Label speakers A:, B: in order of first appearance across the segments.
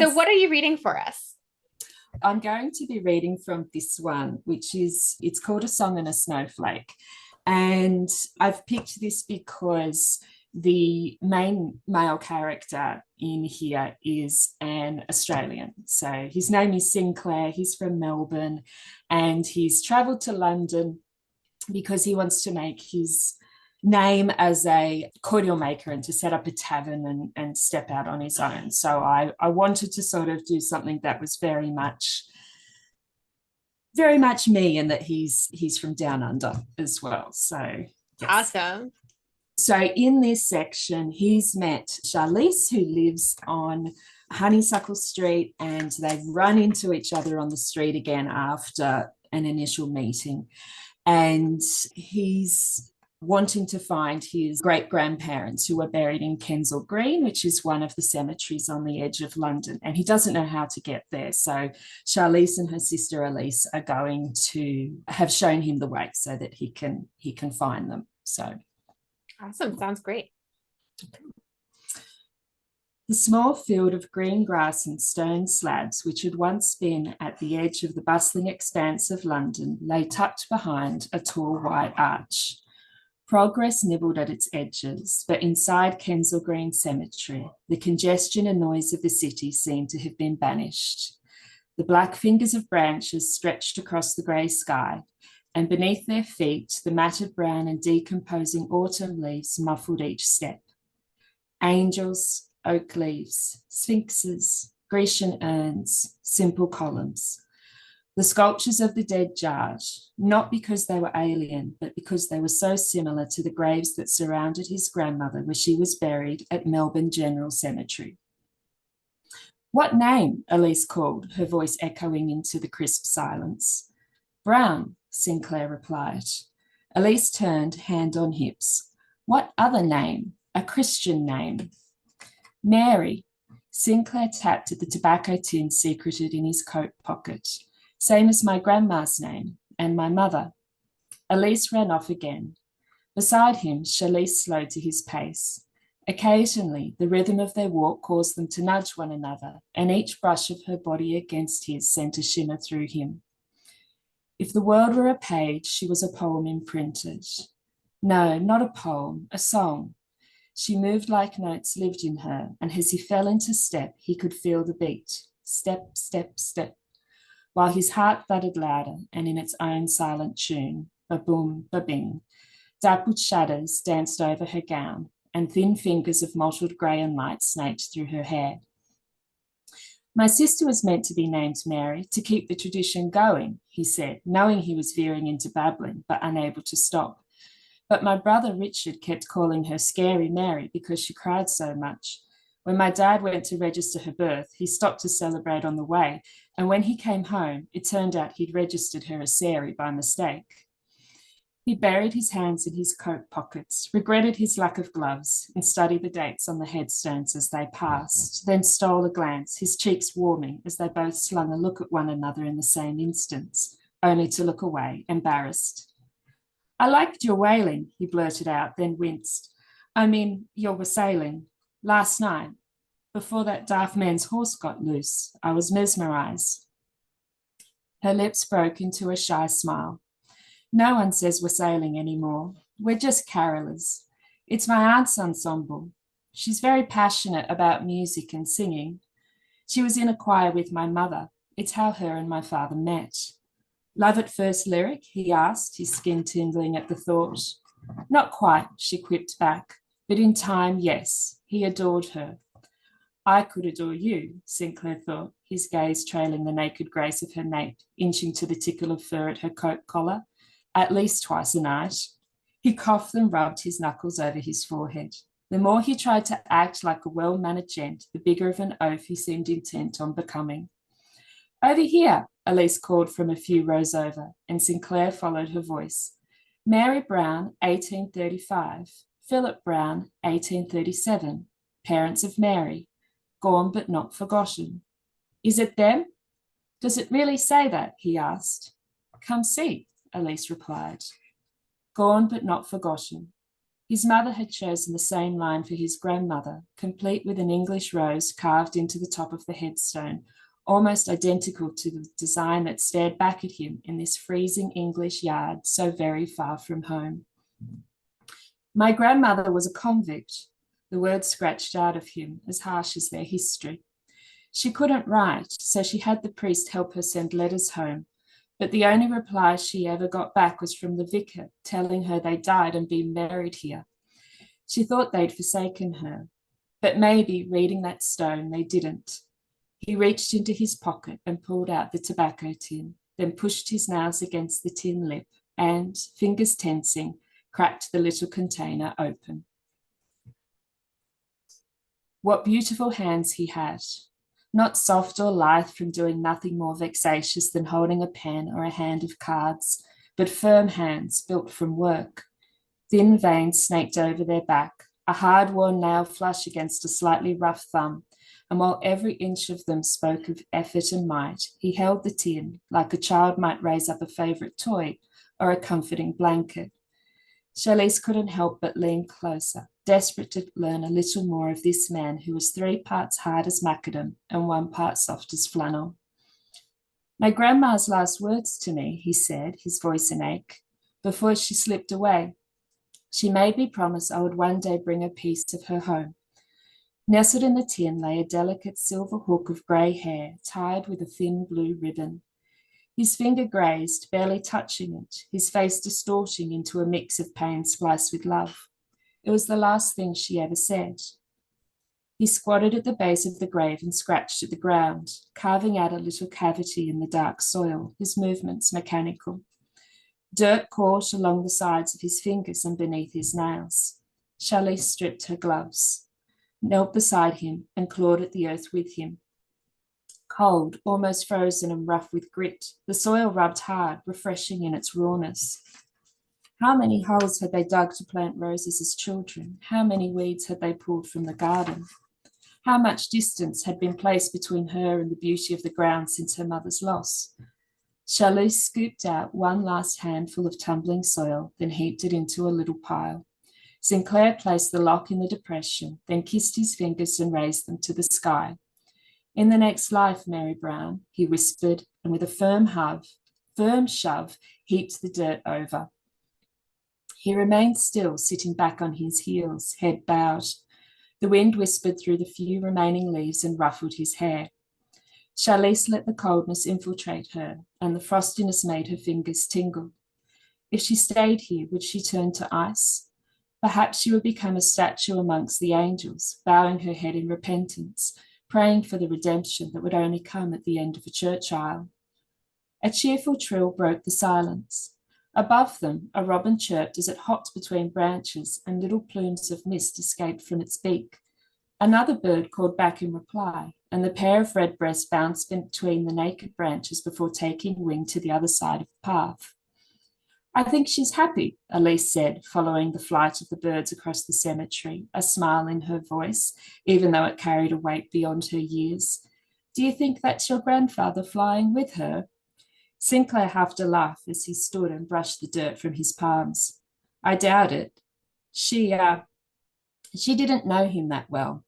A: So what are you reading for us?
B: I'm going to be reading from this one, it's called A Song and a Snowflake. And I've picked this because the main male character in here is an Australian. So his name is Sinclair. He's from Melbourne and he's travelled to London because he wants to make his name as a cordial maker and to set up a tavern and step out on his own. So I wanted to sort of do something that was very much me, and that he's from down under as well. So
A: yes. Awesome.
B: So in this section, he's met Charlize, who lives on Honeysuckle Street, and they run into each other on the street again after an initial meeting. And he's wanting to find his great-grandparents who are buried in Kensal Green, which is one of the cemeteries on the edge of London. And he doesn't know how to get there. So Charlize and her sister Elise are going to have shown him the way so that he can find them. So
A: awesome. Sounds great.
B: The small field of green grass and stone slabs, which had once been at the edge of the bustling expanse of London, lay tucked behind a tall white arch. Progress nibbled at its edges, but inside Kensal Green Cemetery, the congestion and noise of the city seemed to have been banished. The black fingers of branches stretched across the grey sky, and beneath their feet, the matted brown and decomposing autumn leaves muffled each step. Angels, oak leaves, sphinxes, Grecian urns, simple columns. The sculptures of the dead jarred, not because they were alien, but because they were so similar to the graves that surrounded his grandmother where she was buried at Melbourne General Cemetery. What name? Elise called, her voice echoing into the crisp silence. Brown, Sinclair replied. Elise turned, hand on hips. What other name? A Christian name. Mary. Sinclair tapped at the tobacco tin secreted in his coat pocket. Same as my grandma's name, and my mother. Elise ran off again. Beside him, Charlize slowed to his pace. Occasionally, the rhythm of their walk caused them to nudge one another, and each brush of her body against his sent a shimmer through him. If the world were a page, she was a poem imprinted. No, not a poem, a song. She moved like notes lived in her, and as he fell into step, he could feel the beat. Step, step, step. While his heart thudded louder and in its own silent tune, ba-boom, ba-bing. Dappled shadows danced over her gown, and thin fingers of mottled grey and light snaked through her hair. My sister was meant to be named Mary to keep the tradition going, he said, knowing he was veering into babbling, but unable to stop. But my brother Richard kept calling her Scary Mary because she cried so much. When my dad went to register her birth, he stopped to celebrate on the way, and when he came home, it turned out he'd registered her as Sari by mistake. He buried his hands in his coat pockets, regretted his lack of gloves, and studied the dates on the headstones as they passed, then stole a glance, his cheeks warming as they both slung a look at one another in the same instance, only to look away, embarrassed. I liked your wailing, he blurted out, then winced. I mean, your wassailing. Last night, before that daft man's horse got loose, I was mesmerised. Her lips broke into a shy smile. No one says wassailing anymore. We're just carolers. It's my aunt's ensemble. She's very passionate about music and singing. She was in a choir with my mother. It's how her and my father met. Love at first lyric, he asked, his skin tingling at the thought. Not quite, she quipped back, but in time, yes, he adored her. I could adore you, Sinclair thought, his gaze trailing the naked grace of her nape, inching to the tickle of fur at her coat collar, at least twice a night. He coughed and rubbed his knuckles over his forehead. The more he tried to act like a well-mannered gent, the bigger of an oaf he seemed intent on becoming. Over here, Elise called from a few rows over, and Sinclair followed her voice. Mary Brown, 1835. Philip Brown, 1837. Parents of Mary. Gone but not forgotten. Is it them? Does it really say that? He asked. Come see, Elise replied. Gone but not forgotten. His mother had chosen the same line for his grandmother, complete with an English rose carved into the top of the headstone, almost identical to the design that stared back at him in this freezing English yard so very far from home. My grandmother was a convict, the words scratched out of him, as harsh as their history. She couldn't write, so she had the priest help her send letters home, but the only reply she ever got back was from the vicar, telling her they died and been buried here. She thought they'd forsaken her, but maybe, reading that stone, they didn't. He reached into his pocket and pulled out the tobacco tin, then pushed his nails against the tin lip and, fingers tensing, cracked the little container open. What beautiful hands he had, not soft or lithe from doing nothing more vexatious than holding a pen or a hand of cards, but firm hands built from work. Thin veins snaked over their back, a hard-worn nail flush against a slightly rough thumb, and while every inch of them spoke of effort and might, he held the tin like a child might raise up a favourite toy or a comforting blanket. Charlize couldn't help but lean closer, desperate to learn a little more of this man who was 3 parts hard as macadam and 1 part soft as flannel. My grandma's last words to me, he said, his voice an ache, before she slipped away. She made me promise I would one day bring a piece of her home. Nestled in the tin lay a delicate silver hook of grey hair tied with a thin blue ribbon. His finger grazed, barely touching it, his face distorting into a mix of pain spliced with love. It was the last thing she ever said. He squatted at the base of the grave and scratched at the ground, carving out a little cavity in the dark soil, his movements mechanical. Dirt caught along the sides of his fingers and beneath his nails. Charlize stripped her gloves, knelt beside him and clawed at the earth with him. Cold, almost frozen and rough with grit, the soil rubbed hard, refreshing in its rawness. How many holes had they dug to plant roses as children? How many weeds had they pulled from the garden? How much distance had been placed between her and the beauty of the ground since her mother's loss? Charlize scooped out one last handful of tumbling soil, then heaped it into a little pile. Sinclair placed the lock in the depression, then kissed his fingers and raised them to the sky. In the next life, Mary Brown, he whispered, and with a firm shove, heaped the dirt over. He remained still, sitting back on his heels, head bowed. The wind whispered through the few remaining leaves and ruffled his hair. Charlize let the coldness infiltrate her, and the frostiness made her fingers tingle. If she stayed here, would she turn to ice? Perhaps she would become a statue amongst the angels, bowing her head in repentance, praying for the redemption that would only come at the end of a church aisle. A cheerful trill broke the silence. Above them, a robin chirped as it hopped between branches, and little plumes of mist escaped from its beak. Another bird called back in reply, and the pair of redbreasts bounced between the naked branches before taking wing to the other side of the path. I think she's happy, Elise said, following the flight of the birds across the cemetery, a smile in her voice, even though it carried a weight beyond her years. Do you think that's your grandfather flying with her? Sinclair huffed a laugh as he stood and brushed the dirt from his palms. I doubt it. She didn't know him that well.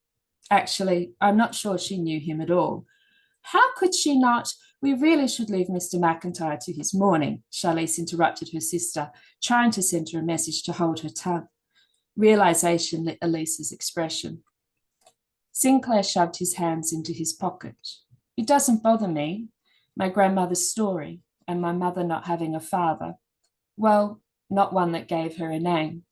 B: Actually, I'm not sure she knew him at all. How could she not? We really should leave Mr. McIntyre to his mourning, Charlize interrupted her sister, trying to send her a message to hold her tongue. Realization lit Elise's expression. Sinclair shoved his hands into his pocket. It doesn't bother me. My grandmother's story, and my mother not having a father. Well, not one that gave her a name.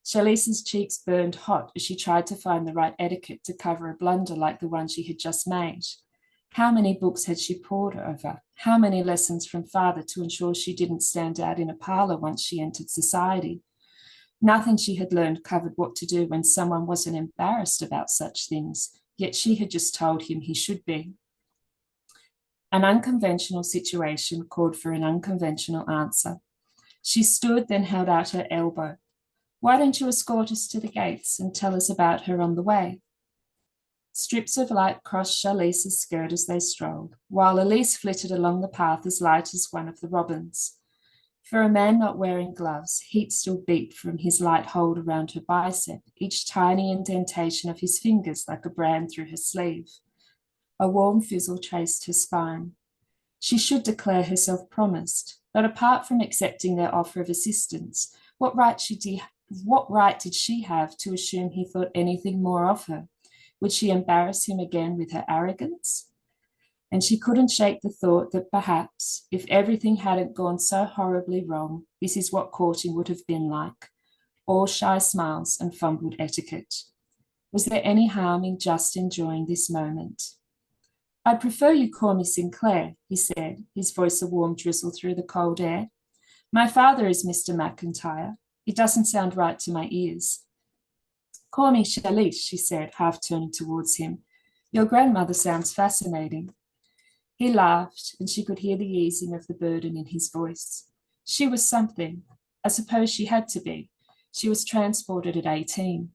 B: Charlize's cheeks burned hot as she tried to find the right etiquette to cover a blunder like the one she had just made. How many books had she pored over? How many lessons from father to ensure she didn't stand out in a parlour once she entered society? Nothing she had learned covered what to do when someone wasn't embarrassed about such things, yet she had just told him he should be. An unconventional situation called for an unconventional answer. She stood, then held out her elbow. Why don't you escort us to the gates and tell us about her on the way? Strips of light crossed Charlize's skirt as they strolled, while Elise flitted along the path as light as one of the robins. For a man not wearing gloves, heat still beat from his light hold around her bicep, each tiny indentation of his fingers like a brand through her sleeve. A warm fizzle traced her spine. She should declare herself promised, but apart from accepting their offer of assistance, what right did she have to assume he thought anything more of her? Would she embarrass him again with her arrogance? And she couldn't shake the thought that perhaps, if everything hadn't gone so horribly wrong, this is what courting would have been like, all shy smiles and fumbled etiquette. Was there any harm in just enjoying this moment? "I prefer you call me Sinclair," he said, his voice a warm drizzle through the cold air. "My father is Mr. McIntyre. It doesn't sound right to my ears." "Call me Chalice," she said, half turning towards him. "Your grandmother sounds fascinating." He laughed, and she could hear the easing of the burden in his voice. She was something. I suppose she had to be. She was transported at 18.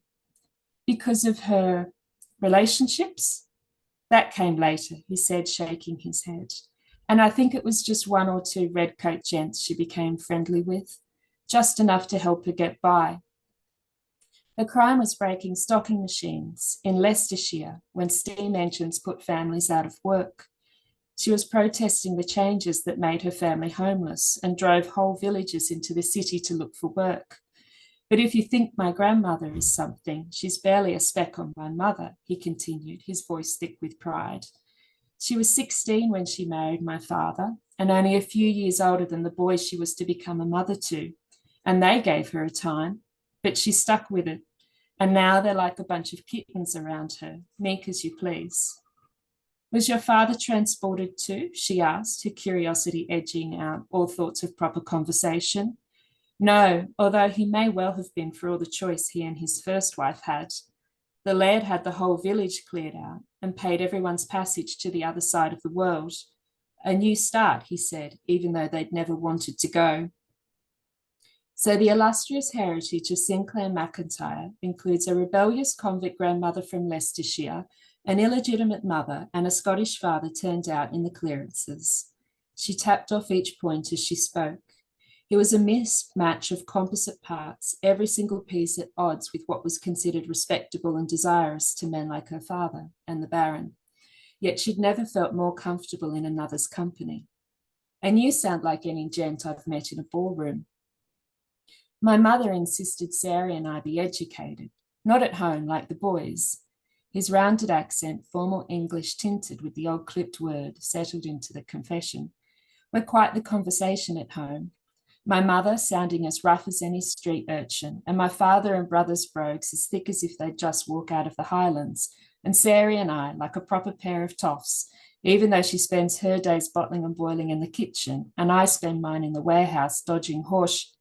B: Because of her relationships? That came later, he said, shaking his head. And I think it was just one or two redcoat gents she became friendly with, just enough to help her get by. Her crime was breaking stocking machines in Leicestershire when steam engines put families out of work. She was protesting the changes that made her family homeless and drove whole villages into the city to look for work. But if you think my grandmother is something, she's barely a speck on my mother, he continued, his voice thick with pride. She was 16 when she married my father, and only a few years older than the boys she was to become a mother to. And they gave her a time, but she stuck with it. And now they're like a bunch of kittens around her, meek as you please. "Was your father transported too?" she asked, her curiosity edging out all thoughts of proper conversation. "No, although he may well have been for all the choice he and his first wife had. The laird had the whole village cleared out and paid everyone's passage to the other side of the world. A new start," he said, even though they'd never wanted to go. So the illustrious heritage of Sinclair McIntyre includes a rebellious convict grandmother from Leicestershire, an illegitimate mother, and a Scottish father turned out in the clearances. She tapped off each point as she spoke. It was a mismatch of composite parts, every single piece at odds with what was considered respectable and desirous to men like her father and the Baron. Yet she'd never felt more comfortable in another's company. "And you sound like any gent I've met in a ballroom." "My mother insisted Sarah and I be educated, not at home like the boys." His rounded accent, formal English tinted with the old clipped word, settled into the confession. "We're quite the conversation at home. My mother sounding as rough as any street urchin, and my father and brother's brogues as thick as if they'd just walk out of the Highlands, and Sarah and I like a proper pair of toffs, even though she spends her days bottling and boiling in the kitchen, and I spend mine in the warehouse dodging horses."